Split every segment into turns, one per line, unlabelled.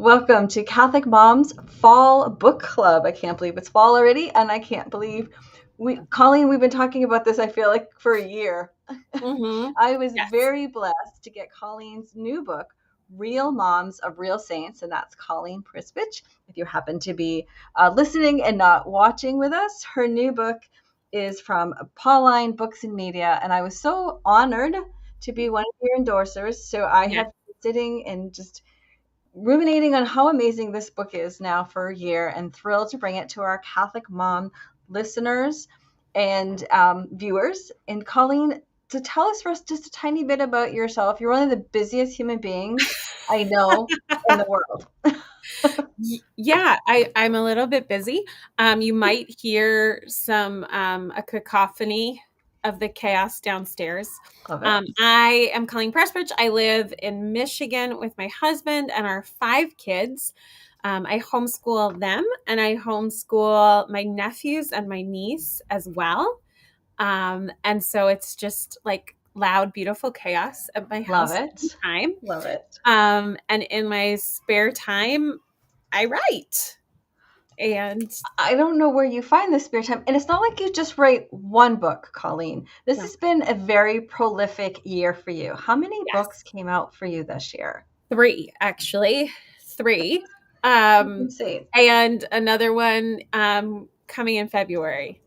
Welcome to Catholic Mom's Fall Book Club. I can't believe it's fall already, and I can't believe Colleen, we've been talking about this, I feel like, for a year.
Mm-hmm.
I was
Yes.
very blessed to get Colleen's new book, Real Moms of Real Saints, and that's Colleen Prispich. If you happen to be listening and not watching with us, her new book is from Pauline Books and Media, and I was so honored to be one of your endorsers. So I
Yes.
have been sitting and just ruminating on how amazing this book is now for a year and thrilled to bring it to our Catholic Mom listeners and viewers. And Colleen, to tell us first just a tiny bit about yourself. You're one of the busiest human beings I know in the world.
Yeah, I'm a little bit busy. You might hear a cacophony of the chaos downstairs.
Love it.
I am Colleen Pressbridge. I live in Michigan with my husband and our 5 kids. I homeschool them and I homeschool my nephews and my niece as well. And so it's just like loud, beautiful chaos at my
Love
house all the
it.
time.
Love it.
And in my spare time, I write. And
I don't know where you find the spare time. And it's not like you just write one book, Colleen. This
no,
has been a very prolific year for you. How many
yes,
books came out for you this year?
3 actually, 3.
Let's see.
And another one coming in February.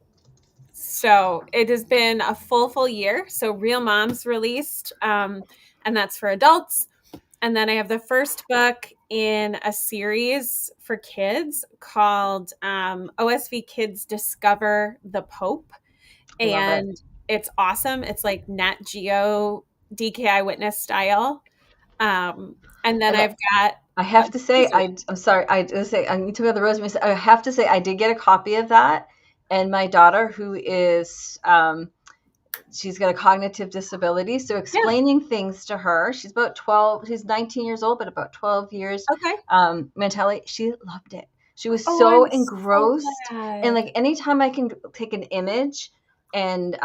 So it has been a full year. So Real Moms released, and that's for adults. And then I have the first book in a series for kids called OSV Kids Discover the Pope.
Love it.
And it's awesome. It's like Nat Geo DKI Witness style. And then
And
I've got
I have
a
to say,
teaser.
I'm sorry. I just say I need to go to the Rosemary. I have to say, I did get a copy of that, and my daughter, who is, she's got a cognitive disability, so
Yeah.
explaining things to her. She's about 12. She's 19 years old, but about 12 years
Okay.
mentality. She loved it. She was
Oh,
so
I'm so
engrossed, and
glad.
like anytime I can take an image and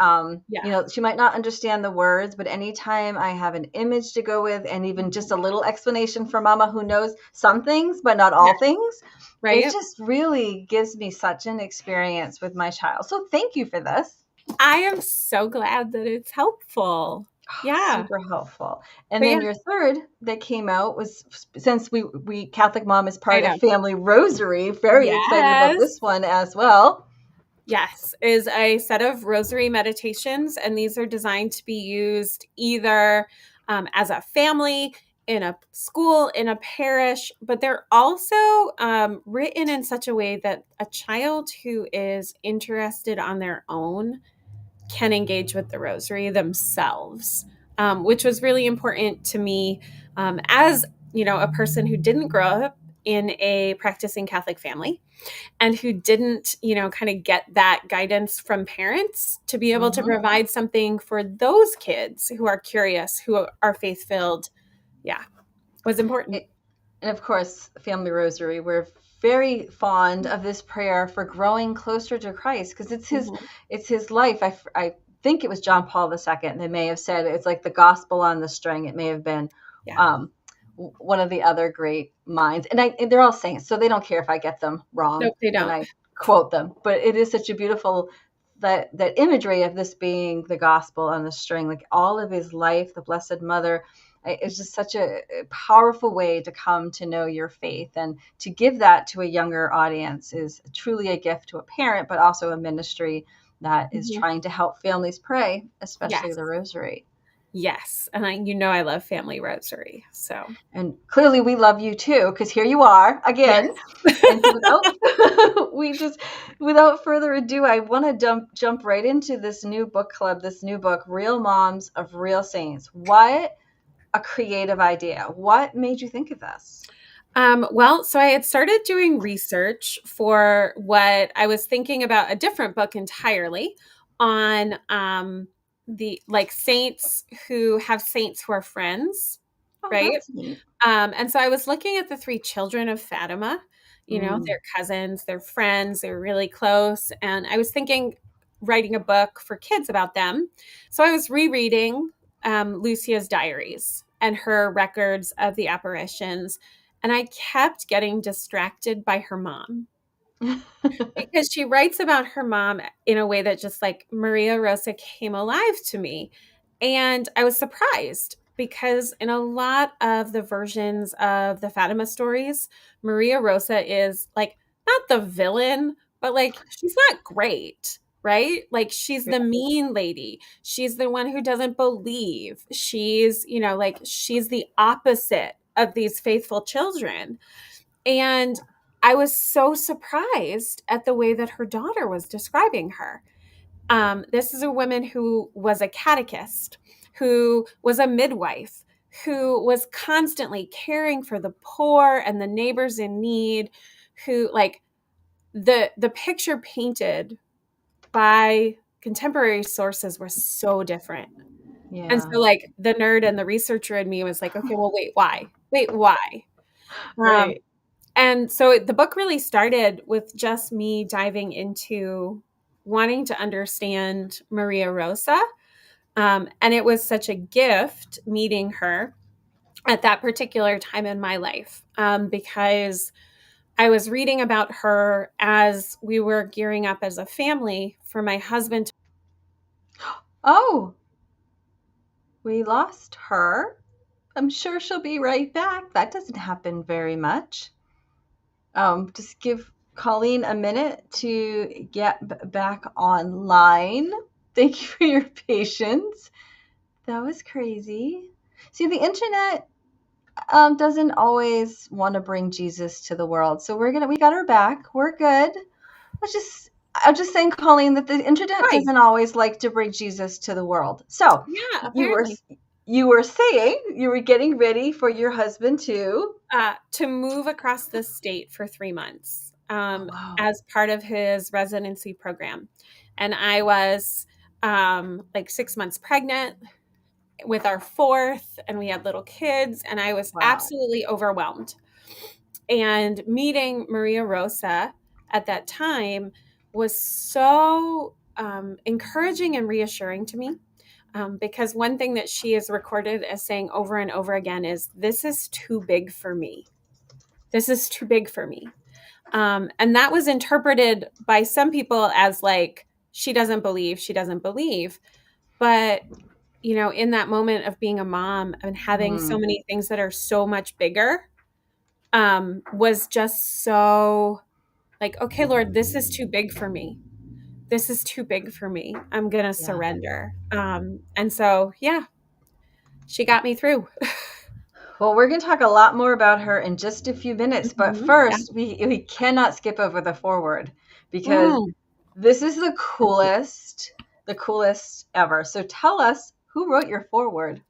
Yeah.
she might not understand the words, but anytime I have an image to go with and even just a little explanation for mama who knows some things but not all
Yes.
things, it
Right.
just really gives me such an experience with my child. So thank you for this.
I am so glad that it's helpful. Yeah.
Super helpful. And
But yeah,
then your third that came out was, since we Catholic Mom is
I
part of
know.
Family Rosary, very excited about
Yes.
this one as well.
Yes, is a set of rosary meditations, and these are designed to be used either as a family, in a school, in a parish, but they're also written in such a way that a child who is interested on their own can engage with the rosary themselves, which was really important to me as a person who didn't grow up in a practicing Catholic family and who didn't, kind of get that guidance from parents to be able to
Mhm.
provide something for those kids who are curious, who are faith filled. Yeah, was important.
And of course, Family Rosary, we're very fond of this prayer for growing closer to Christ because
Mhm.
it's his life. I think it was John Paul II that may have said it's like the gospel on the string. It may have been
Yeah.
um, one of the other great minds, and they're all saints, so they don't care if I get them wrong
Nope, they
when
don't.
I quote them. But it is such a beautiful that imagery of this being the gospel on the string, like all of his life, the Blessed Mother. It's just such a powerful way to come to know your faith, and to give that to a younger audience is truly a gift to a parent, but also a ministry that is
Mhm.
trying to help families pray, especially
Yes.
the rosary.
Yes. And I love Family Rosary. So,
And clearly we love you too, because here you are again.
yes.
And so without further ado, I want to jump right into this new book club, this new book, Real Moms of Real Saints. What a creative idea. What made you think of this?
Well, so I had started doing research for what I was thinking about, a different book entirely on the like saints who have saints who are friends,
Oh,
right?
that's neat.
And so I was looking at the 3 children of Fatima.
Mm,
They're cousins, they're friends, they're really close. And I was thinking writing a book for kids about them. So I was rereading Lucia's diaries and her records of the apparitions. And I kept getting distracted by her mom because she writes about her mom in a way that just like Maria Rosa came alive to me. And I was surprised because in a lot of the versions of the Fatima stories, Maria Rosa is like not the villain, but like she's not great, right? Like she's the mean lady. She's the one who doesn't believe. She's, like she's the opposite of these faithful children. And I was so surprised at the way that her daughter was describing her. This is a woman who was a catechist, who was a midwife, who was constantly caring for the poor and the neighbors in need, who like the picture painted by contemporary sources was so different. And
Yeah.
so like the nerd and the researcher in me was like, okay, well, wait, why? Wait, why? Um,
Right.
And so the book really started with just me diving into wanting to understand Maria Rosa. And it was such a gift meeting her at that particular time in my life because I was reading about her as we were gearing up as a family for my husband.
Oh, we lost her. I'm sure she'll be right back. That doesn't happen very much. Just give Colleen a minute to get back online. Thank you for your patience. That was crazy. See, the internet doesn't always want to bring Jesus to the world. So we got her back. We're good. I'm just saying, Colleen, that the internet
Hi.
doesn't always like to bring Jesus to the world. So
Yeah,
you were
apparently.
you were saying you were getting ready for your husband to.
To move across the state for 3 months
Oh wow!
as part of his residency program. And I was like 6 months pregnant with our fourth, and we had little kids, and I was
Wow!
absolutely overwhelmed. And meeting Maria Rosa at that time was so encouraging and reassuring to me. Because one thing that she is recorded as saying over and over again is, "This is too big for me. This is too big for me." And that was interpreted by some people as like, she doesn't believe, she doesn't believe. But, in that moment of being a mom and having so
Hmm.
many things that are so much bigger, was just so like, okay, Lord, this is too big for me. This is too big for me. I'm going to
Yeah.
surrender. And so, yeah, she got me through.
Well, we're going to talk a lot more about her in just a few minutes, but
Yeah.
first, we cannot skip over the forward because
Mm.
this is the coolest ever. So tell us who wrote your forward.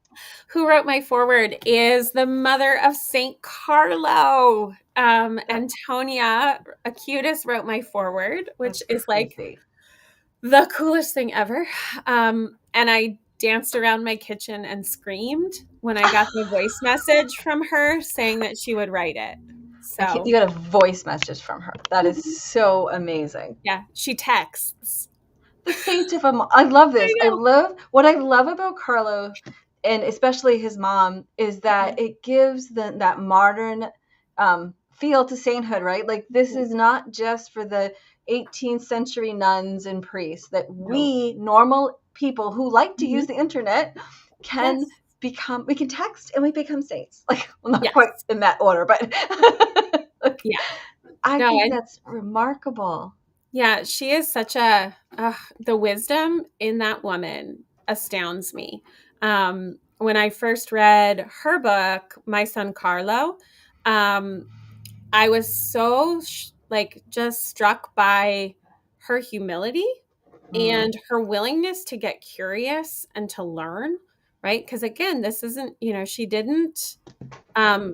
Who wrote my forward is the mother of Saint Carlo.
That,
Antonia Acutis wrote my forward, which
that's
is like
crazy.
the coolest thing ever. And I danced around my kitchen and screamed when I got the voice message from her saying that she would write it.
You
So,
got a voice message from her. That is so amazing.
yeah, she texts.
The saint of a I love
I
this. I
know.
love what I love about Carlo, and especially his mom, is that it gives that modern feel to sainthood, right? Like this is not just for the 18th century nuns and priests. That
No.
we normal people who like to use
Mhm.
the internet can
Yes.
become. We can text and we become saints. Like well, not quite
Yes.
in that order, but like,
Yeah.
I
No,
think
and
that's remarkable.
yeah, she is such a the wisdom in that woman astounds me. When I first read her book, My Son Carlo, um, I was so like just struck by her humility
Mm,
and her willingness to get curious and to learn, right? Because again, this isn't,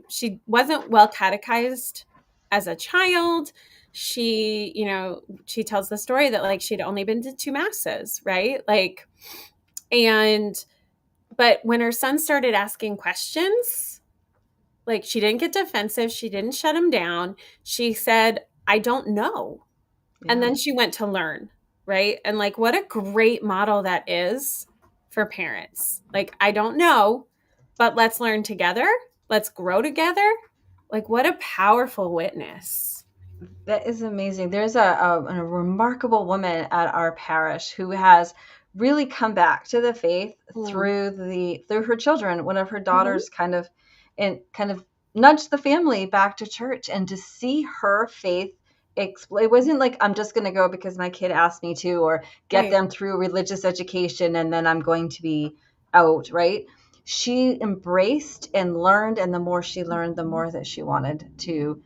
she wasn't well catechized as a child. She tells the story that like she'd only been to two masses, right? Like, and but when her son started asking questions, like she didn't get defensive, she didn't shut him down. She said, "I don't know." And
yeah.
then she went to learn, right? And like what a great model that is for parents. Like, I don't know, but let's learn together. Let's grow together. Like, what a powerful witness.
That is amazing. There's a remarkable woman at our parish who has really come back to the faith
Mm.
through her children. One of her
Mhm.
daughters kind of nudged the family back to church, and to see her faith it wasn't like I'm just going to go because my kid asked me to, or get
Right.
them through religious education and then I'm going to be out, right? She embraced and learned, and the more she learned, the more that she wanted to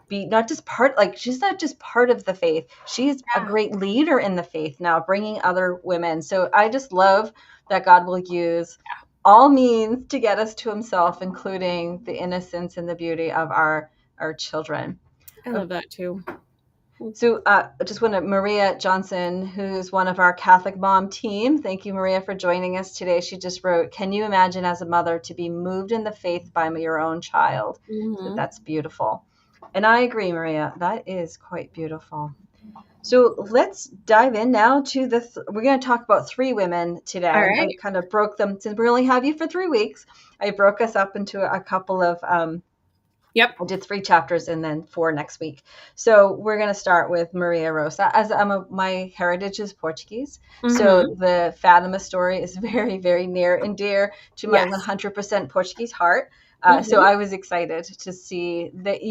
be not just part, like she's not just part of the faith, she's a
Yeah.
great leader in the faith now, bringing other women. So I just love that God will use all means to get us to himself, including the innocence and the beauty of our children.
I love that too.
So I just want to, Maria Johnson, who's one of our Catholic Mom team. Thank you, Maria, for joining us today. She just wrote, "Can you imagine as a mother to be moved in the faith by your own child?" So
Mhm.
that's beautiful. And I agree, Maria. That is quite beautiful. So let's dive in now to we're going to talk about three women
All
today. I
right.
kind of broke them, since we only have you for 3 weeks. I broke us up into a couple of
Yep.
I did 3 chapters and then 4 next week. So we're going to start with Maria Rosa. As my heritage is Portuguese, so
Mhm.
the Fatima story is very, very near and dear to my
Yes.
100% Portuguese heart. So
Mhm.
I was excited to see that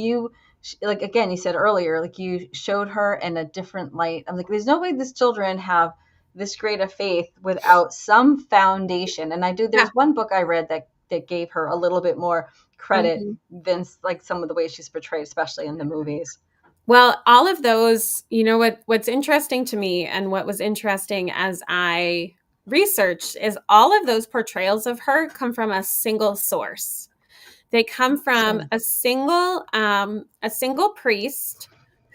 like again, you said earlier, like you showed her in a different light. I'm like, there's no way these children have this great a faith without some foundation. And I do.
Yeah.
There's one book I read that gave her a little bit more credit
Mhm.
than like some of the ways she's portrayed, especially in the movies.
Well, all of those, what's interesting to me and what was interesting as I researched is all of those portrayals of her come from a single source. They come from
Interesting.
a single priest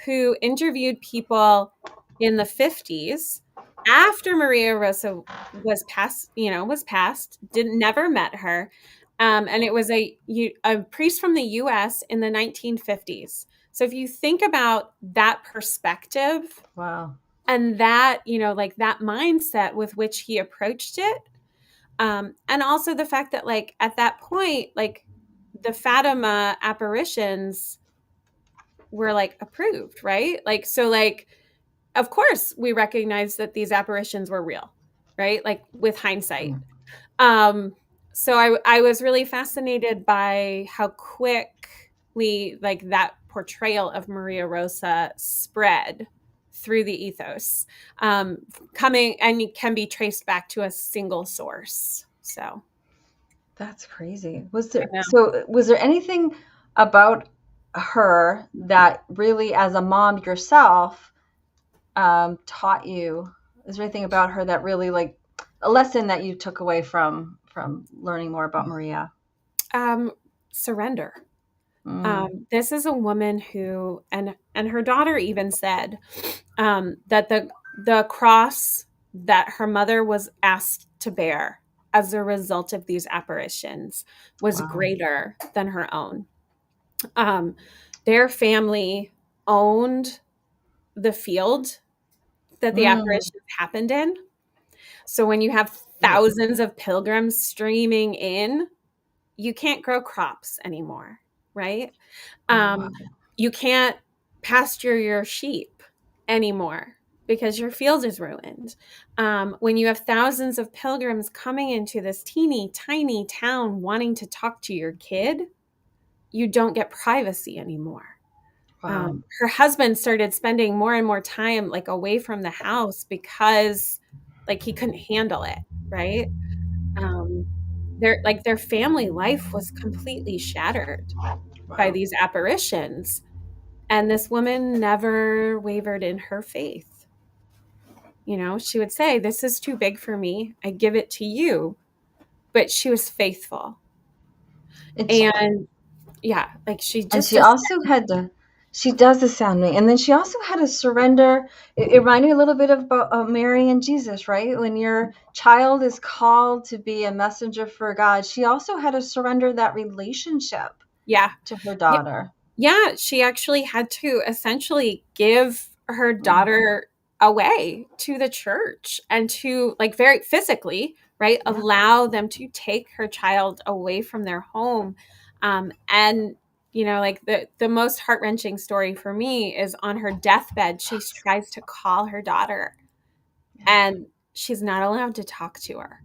who interviewed people in the 50s after Maria Rosa was passed, didn't never met her. And it was a priest from the US in the 1950s. So if you think about that perspective
Wow.
and that, like that mindset with which he approached it, and also the fact that, like, at that point, like, the Fatima apparitions were like approved, right? Like, so, like, of course we recognize that these apparitions were real, right? Like, with hindsight.
Mm.
Um, so I was really fascinated by how quickly, like, that portrayal of Maria Rosa spread through the ethos, coming and can be traced back to a single source. So
That's crazy.
I know.
Was there anything about her that really, as a mom yourself, taught you? Is there anything about her that really, like, a lesson that you took away from learning more about Maria?
Um, Surrender.
Mm.
This is a woman who, and her daughter even said, that the cross that her mother was asked to bear as a result of these apparitions was
Wow.
greater than her own. Um, their family owned the field that the
Mm.
apparitions happened in. So when you have
Right.
thousands of pilgrims streaming in, you can't grow crops anymore, right?
Oh,
Um,
wow.
you can't pasture your sheep anymore because your field is ruined. When you have thousands of pilgrims coming into this teeny tiny town wanting to talk to your kid, you don't get privacy anymore.
Wow.
Her husband started spending more and more time, like, away from the house because, like, he couldn't handle it, right? Um, their family life was completely shattered by
Wow.
these apparitions, and this woman never wavered in her faith. She would say, "This is too big for me. I give it to you." But she was faithful.
It's
And yeah, like, she
And
just
she
does.
also had to, she does the sounding. And then she also had to surrender. It reminded me a little bit of about Mary and Jesus, right? When your child is called to be a messenger for God, she also had to surrender that relationship
Yeah.
to her
Yeah,
daughter.
yeah, she actually had to essentially give her
Mm.
daughter away to the church and to, like, very physically, right,
Yeah.
allow them to take her child away from their home, and like the most heart-wrenching story for me is on her deathbed, she tries to call her daughter
Yeah.
and she's not allowed to talk to her.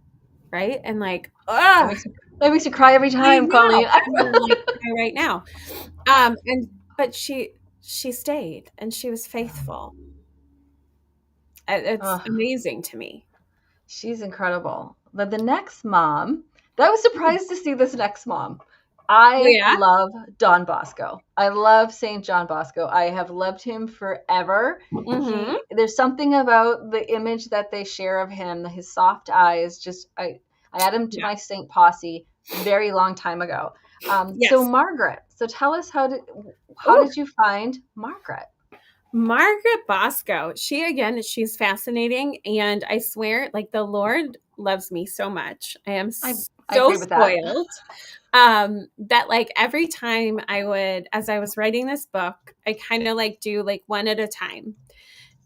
Right. And like,
That
ugh,
makes me, that makes me cry every
I
time,
know.
Colleen.
I'm gonna like cry right now. And but she stayed and she was faithful. It's
Oh,
amazing to me.
she's incredible. The next mom, I was
Oh
surprised to see this next mom. I
yeah.
love Don Bosco. I love Saint John Bosco. I have loved him forever.
Mm-hmm.
There's something about the image that they share of him, his soft eyes. Just I add him to
Yeah.
my Saint posse very long time ago. So
Yes.
Margaret. So tell us how
Ooh,
did you find Margaret?
Margaret Bosco. She's fascinating. And I swear, like the Lord loves me so much. I am
I
so
agree with that.
spoiled. That like every time as I was writing this book, I kind of like do like one at a time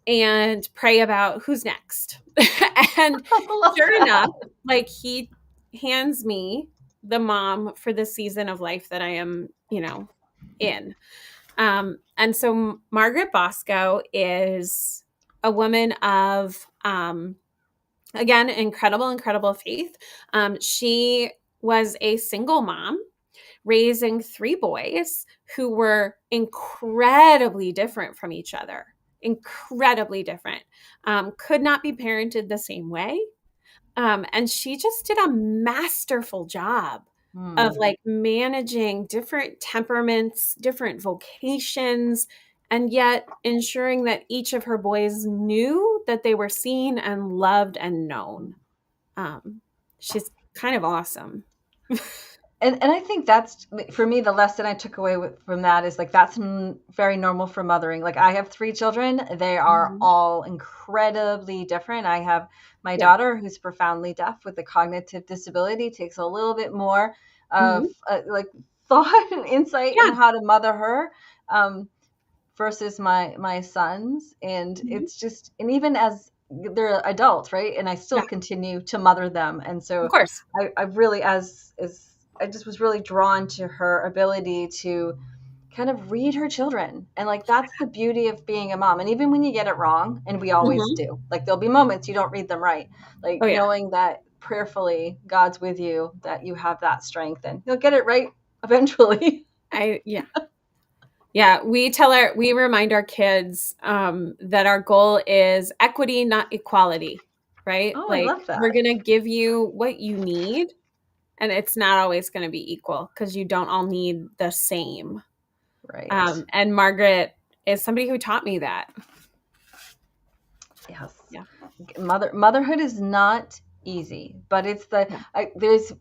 and pray about who's next. And
I love
sure enough,
that.
like he hands me the mom for the season of life that I am, in. And so Margaret Bosco is a woman of, again, incredible faith. She was a single mom raising three boys who were incredibly different from each other, incredibly different, could not be parented the same way. And she just did a masterful job of
Hmm.
like managing different temperaments, different vocations, and yet ensuring that each of her boys knew that they were seen and loved and known. Um, she's kind of awesome.
And I think that's for me the lesson I took away from that is like that's very normal for mothering. Like I have three children, they are
Mhm.
all incredibly different. I have my
Yeah.
daughter who's profoundly deaf with a cognitive disability, takes a little bit more of
Mhm.
like thought and insight in
Yeah.
how to mother her. Um, versus my sons, and
Mhm.
it's just, and even as they're adults, right, and I still
Yeah.
continue to mother them. And
Of
so
course.
I really, as I just was really drawn to her ability to kind of read her children. And like that's the beauty of being a mom. And even when you get it wrong, and we always
Mhm.
do, like there'll be moments you don't read them right, like
Oh yeah.
knowing that prayerfully God's with you, that you have that strength and you'll get it right eventually.
Yeah. Yeah, we remind our kids that our goal is equity, not equality, right?
Oh, I
Like
love that.
we're gonna give you what you need, and it's not always gonna be equal because you don't all need the same.
Right.
And Margaret is somebody who taught me that.
Yes.
Yeah,
Motherhood is not easy, but it's
yeah,
there's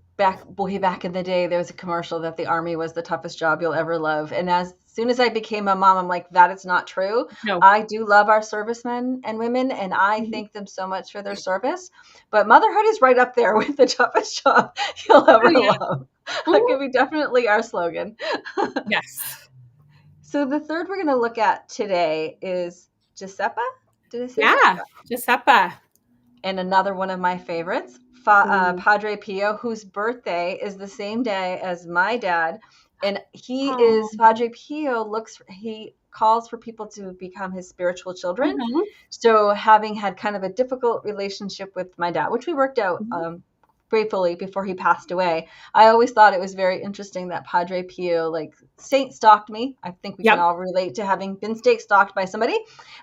way back in the day there was a commercial that the army was the toughest job you'll ever love, and as soon as I became a mom, I'm like, that is not true.
no,
I do love our servicemen and women, and I
mhm.
thank them so much for their service, but motherhood is right up there with the toughest job you'll
Oh
ever
yeah,
love. That
mhm.
could be definitely our slogan.
Yes,
So the third we're going to look at today is Giuseppa. Did I say that?
yeah, Giuseppa.
And another one of my favorites,
Mm.
Padre Pio, whose birthday is the same day as my dad, and he
Oh,
is Padre Pio. He calls for people to become his spiritual children.
mhm,
So, having had kind of a difficult relationship with my dad, which we worked out
mhm.
gratefully before he passed away, I always thought it was very interesting that Padre Pio, like saint stalked me. I think we can
Yep.
all relate to having been state stalked by somebody.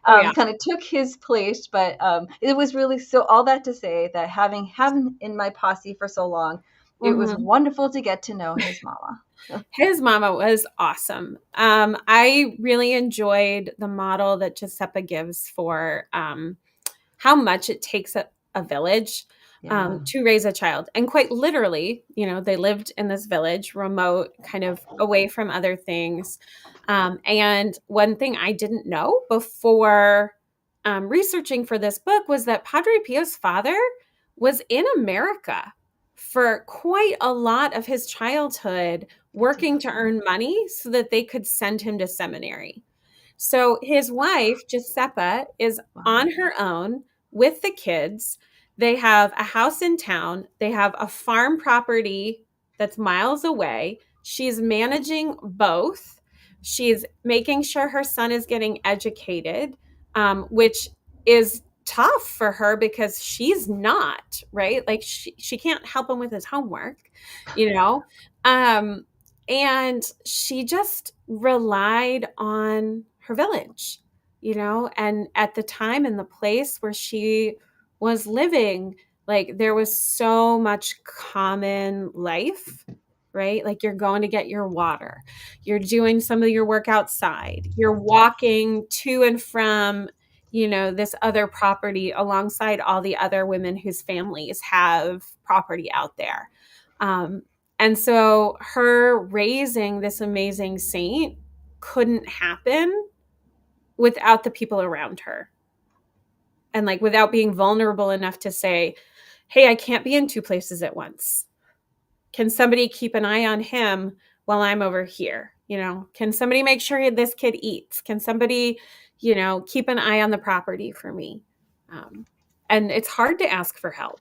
Oh yeah.
Kind of took his place, but it was really, so all that to say that having him in my posse for so long, it was
Mhm.
wonderful to get to know his mama.
His mama was awesome. I really enjoyed the model that Giuseppe gives for how much it takes a village
Yeah.
to raise a child. And quite literally, they lived in this village, remote, kind of away from other things. And one thing I didn't know before researching for this book was that Padre Pio's father was in America for quite a lot of his childhood,
I did
working
not
to
know.
earn money so that they could send him to seminary. So his wife, Giuseppa, is
Wow.
on her own with the kids. They have a house in town, they have a farm property that's miles away. She's managing both. She's making sure her son is getting educated, which is tough for her because she's not, right? Like she can't help him with his homework, you know? Um, and she just relied on her village, and at the time and the place where she was living, like there was so much common life, right? Like you're going to get your water, you're doing some of your work outside, you're walking to and from, this other property alongside all the other women whose families have property out there. Um, and so her raising this amazing saint couldn't happen without the people around her, and like without being vulnerable enough to say, hey, I can't be in two places at once. Can somebody keep an eye on him while I'm over here? Can somebody make sure this kid eats? Can somebody, keep an eye on the property for me? Um, and it's hard to ask for help.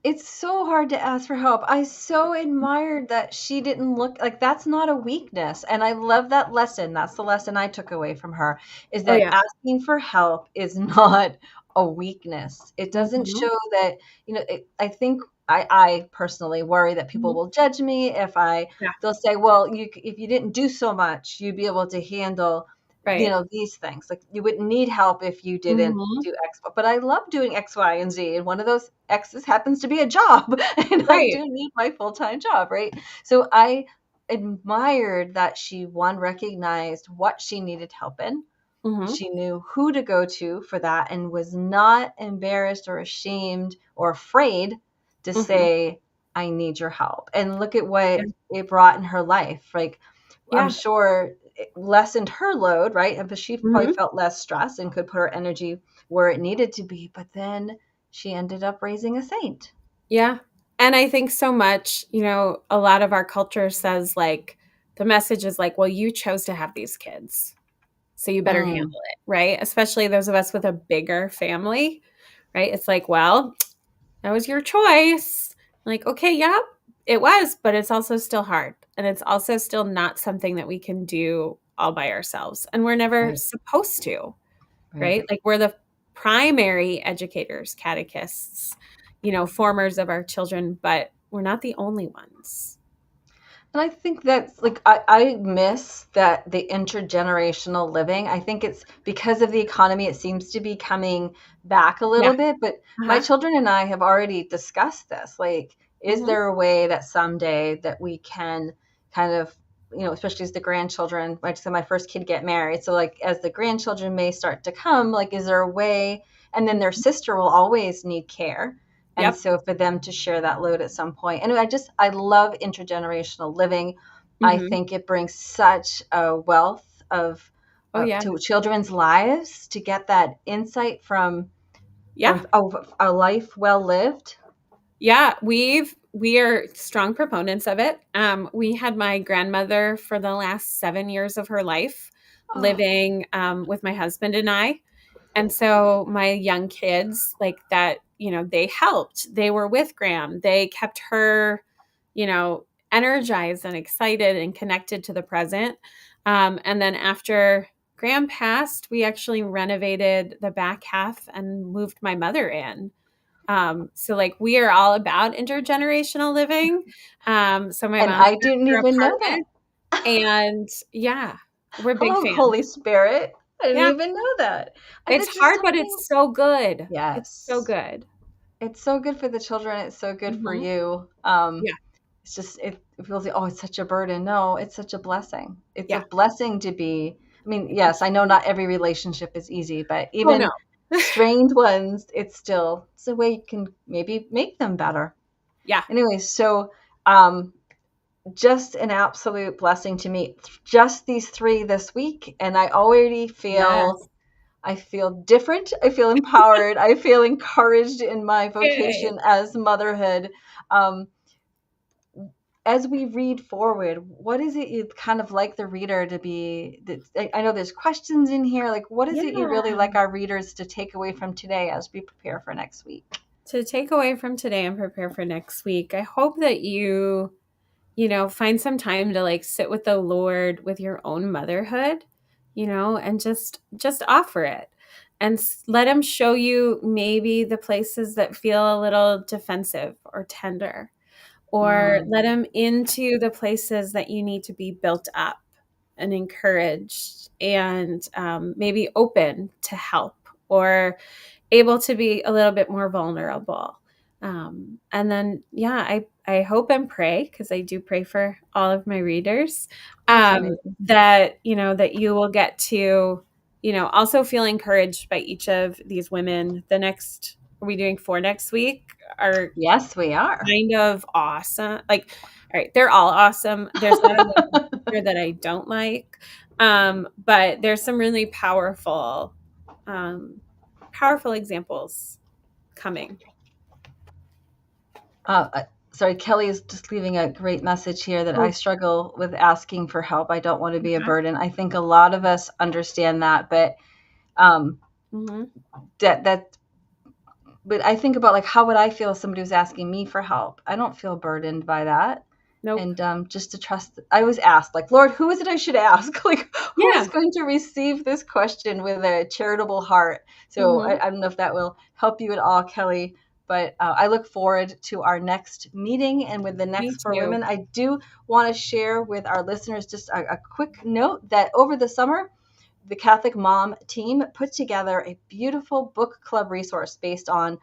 It's so hard to ask for help. I so admired that she didn't look like that's not a weakness. And I love that lesson. That's the lesson I took away from her is
Oh
that
yeah.
asking for help is not a weakness. It doesn't
Mm-hmm.
show that, I think I personally worry that people
Mm-hmm.
will judge me if
Yeah.
they'll say, well, if you didn't do so much, you'd be able to handle,
Right.
these things. Like you wouldn't need help if you didn't
Mm-hmm.
do X. But I love doing X, Y, and Z. And one of those X's happens to be a job. And I
Right.
do need my full-time job, right? So I admired that she, one, recognized what she needed help in.
Mm-hmm.
She knew who to go to for that and was not embarrassed or ashamed or afraid to
Mm-hmm.
say, I need your help. And look at
Yeah.
what it brought in her life. Like, I'm
Yeah.
sure it lessened her load, right? But she probably
Mm-hmm.
felt less stress and could put her energy where it needed to be. But then she ended up raising a saint.
Yeah. And I think so much, a lot of our culture says like the message is like, well, you chose to have these kids, so you better handle
Mm,
it, right? Especially those of us with a bigger family, right? It's like, well, that was your choice. Like, okay, yeah, it was, but it's also still hard. And it's also still not something that we can do all by ourselves. And we're never
right,
supposed to,
right.
right? Like we're the primary educators, catechists, formers of our children, but we're not the only ones.
And I think that's like I miss that the intergenerational living. I think it's because of the economy, it seems to be coming back a
Yeah.
little bit. But my
Uh-huh.
children and I have already discussed this. Like, is
Hmm.
there a way that someday that we can kind of, especially as the grandchildren, like so my first kid get married. So like as the grandchildren may start to come, like is there a way, and then their sister will always need care. And
Yep.
so for them to share that load at some point. And I love intergenerational living. I
Hmm.
think it brings such a wealth of
Oh yeah.
to children's lives to get that insight from
Yeah.
a life well lived.
Yeah, we are strong proponents of it. We had my grandmother for the last 7 years of her life
Oh,
living with my husband and I. And so my young kids, like that, they helped. They were with Graham. They kept her, energized and excited and connected to the present. And then after Graham passed, we actually renovated the back half and moved my mother in. So like we are all about intergenerational living. So my
and
mom's
I
got
didn't
her
even know that.
apartment, and yeah, we're big
Hello, Holy
fans.
Spirit. I didn't
Yeah,
even know that. And
it's
it's just
hard, but
something.
it's so good. It's so
Yes.
good.
It's so good for the children. It's so good for
Hmm.
you.
Yeah,
It's just it feels like, oh, it's such a burden. No, it's such a blessing. It's a
yeah.
blessing to be. I mean, yes, I know not every relationship is easy, but
Oh no.
even strained ones, it's a way you can maybe make them better.
Yeah.
Anyways, so um, just an absolute blessing to meet just these three this week, and
Yes.
I feel different. I feel empowered. I feel encouraged in my
Good.
vocation as motherhood. Um, as we read forward, what is it you'd kind of like the reader to be? I know there's questions in here. Like, what is it you really
Yeah.
like our readers to take away from today as we prepare for next week?
To take away from today and prepare for next week, I hope that find some time to like sit with the Lord with your own motherhood, and just offer it and let him show you maybe the places that feel a little defensive or tender, or
Mm.
let him into the places that you need to be built up and encouraged and maybe open to help or able to be a little bit more vulnerable. And then, yeah, I hope and pray, because I do pray for all of my readers,
That's amazing.
that you will get to, also feel encouraged by each of these women. Are we doing 4 next week? Are
Yes, we are.
kind of awesome. Like, all right, they're all awesome. There's not a one here that I don't like. But there's some really powerful examples coming.
Sorry, Kelly is just leaving a great message here that I
Oh,
struggle with asking for help. I don't want to be a
okay.
burden. I think a lot of us understand that, but um,
Mhm.
that but I think about like how would I feel if somebody was asking me for help? I don't feel burdened by that.
Nope.
And just to trust, I was asked, like, Lord, who is it I should ask? Like, who is
Yeah.
going to receive this question with a charitable heart? So
Mhm.
I don't know if that will help you at all, Kelly. But I look forward to our next meeting and with the
Me
next four
too.
women. I do want to share with our listeners just a quick note that over the summer, the Catholic Mom team put together a beautiful book club resource based on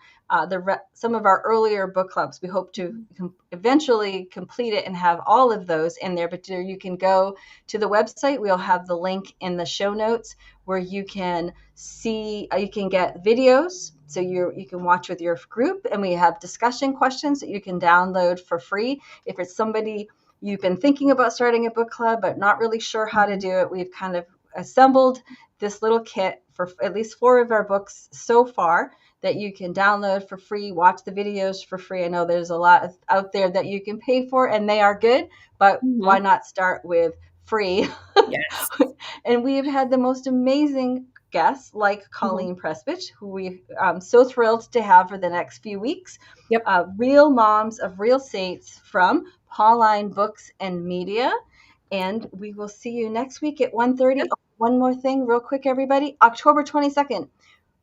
some of our earlier book clubs. We hope to eventually complete it and have all of those in there. But you can go to the website. We'll have the link in the show notes where you can see, you can get videos. So you can watch with your group, and we have discussion questions that you can download for free. If it's somebody you've been thinking about starting a book club but not really sure how to
Mhm.
do it, we've kind of assembled this little kit for at least 4 of our books so far that you can download for free, watch the videos for free. I know there's a lot out there that you can pay for and they are good, but why
Mhm.
not start with free?
Yes.
And we have had the most amazing guests like
Mhm.
Colleen Prespich, who we so thrilled to have for the next few weeks.
Yep.
Real moms of real saints from Pauline Books and Media. And we will see you next week at 1:30.
Yep.
Oh, one more thing, real quick, everybody. October 22nd,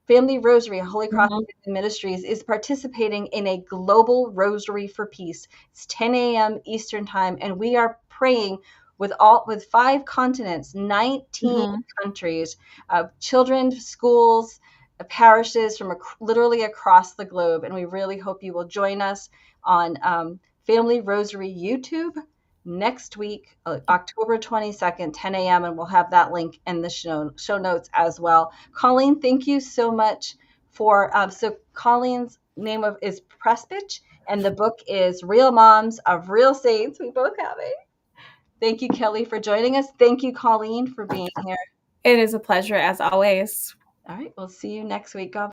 Family Rosary, Holy Cross
Mhm.
Ministries is participating in a global rosary for peace. It's 10 a.m. Eastern time, and we are praying with 5 continents, 19
Mhm.
countries, children, schools, parishes from literally across the globe. And we really hope you will join us on Family Rosary YouTube next week, October 22nd, 10 a.m., and we'll have that link in the show notes as well. Colleen, thank you so much for so Colleen's name is Prespich, and the book is Real Moms of Real Saints. We both have it. Thank you, Kelly, for joining us. Thank you, Colleen, for being here.
It is a pleasure as always.
All right, we'll see you next week. God